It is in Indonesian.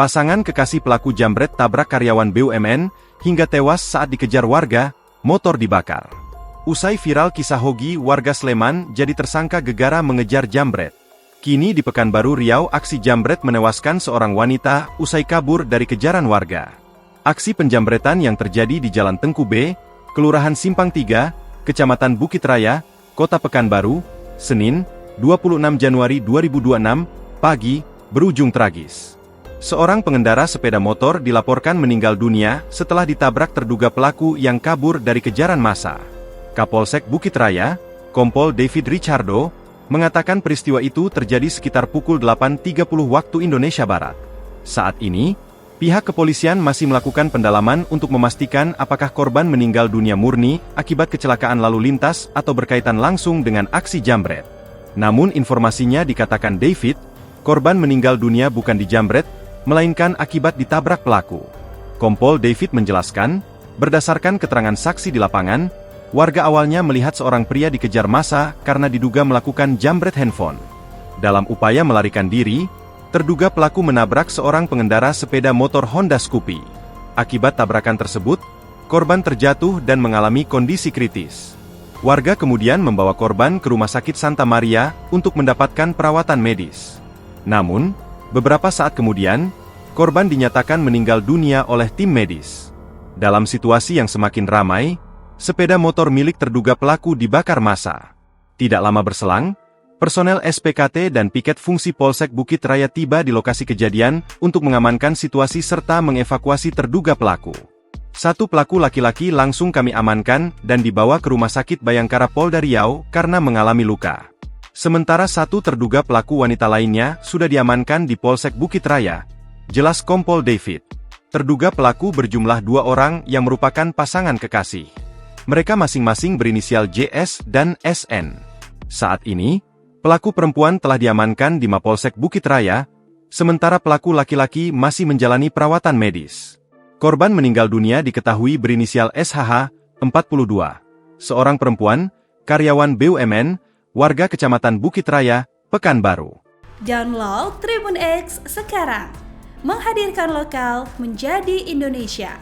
Pasangan kekasih pelaku jambret tabrak karyawan BUMN, hingga tewas saat dikejar warga, motor dibakar. Usai viral kisah Hogi, warga Sleman jadi tersangka gegara mengejar jambret. Kini di Pekanbaru Riau, aksi jambret menewaskan seorang wanita usai kabur dari kejaran warga. Aksi penjambretan yang terjadi di Jalan Tengku B, Kelurahan Simpang 3, Kecamatan Bukit Raya, Kota Pekanbaru, Senin, 26 Januari 2026, pagi, berujung tragis. Seorang pengendara sepeda motor dilaporkan meninggal dunia setelah ditabrak terduga pelaku yang kabur dari kejaran massa. Kapolsek Bukit Raya, Kompol David Richardo, mengatakan peristiwa itu terjadi sekitar pukul 8.30 waktu Indonesia Barat. Saat ini, pihak kepolisian masih melakukan pendalaman untuk memastikan apakah korban meninggal dunia murni akibat kecelakaan lalu lintas atau berkaitan langsung dengan aksi jambret. Namun informasinya dikatakan David, korban meninggal dunia bukan dijambret, melainkan akibat ditabrak pelaku. Kompol David menjelaskan, berdasarkan keterangan saksi di lapangan, warga awalnya melihat seorang pria dikejar massa karena diduga melakukan jambret handphone. Dalam upaya melarikan diri, terduga pelaku menabrak seorang pengendara sepeda motor Honda Scoopy. Akibat tabrakan tersebut, korban terjatuh dan mengalami kondisi kritis. Warga kemudian membawa korban ke Rumah Sakit Santa Maria untuk mendapatkan perawatan medis. Namun, beberapa saat kemudian, korban dinyatakan meninggal dunia oleh tim medis. Dalam situasi yang semakin ramai, sepeda motor milik terduga pelaku dibakar massa. Tidak lama berselang, personel SPKT dan piket fungsi Polsek Bukit Raya tiba di lokasi kejadian untuk mengamankan situasi serta mengevakuasi terduga pelaku. Satu pelaku laki-laki langsung kami amankan dan dibawa ke Rumah Sakit Bayangkara Polda Riau karena mengalami luka. Sementara satu terduga pelaku wanita lainnya sudah diamankan di Polsek Bukit Raya, jelas Kompol David. Terduga pelaku berjumlah 2 orang yang merupakan pasangan kekasih. Mereka masing-masing berinisial JS dan SN. Saat ini, pelaku perempuan telah diamankan di Mapolsek Bukit Raya, sementara pelaku laki-laki masih menjalani perawatan medis. Korban meninggal dunia diketahui berinisial SHH, 42. Seorang perempuan, karyawan BUMN, warga Kecamatan Bukit Raya, Pekanbaru. Download Tribun X sekarang, menghadirkan lokal menjadi Indonesia.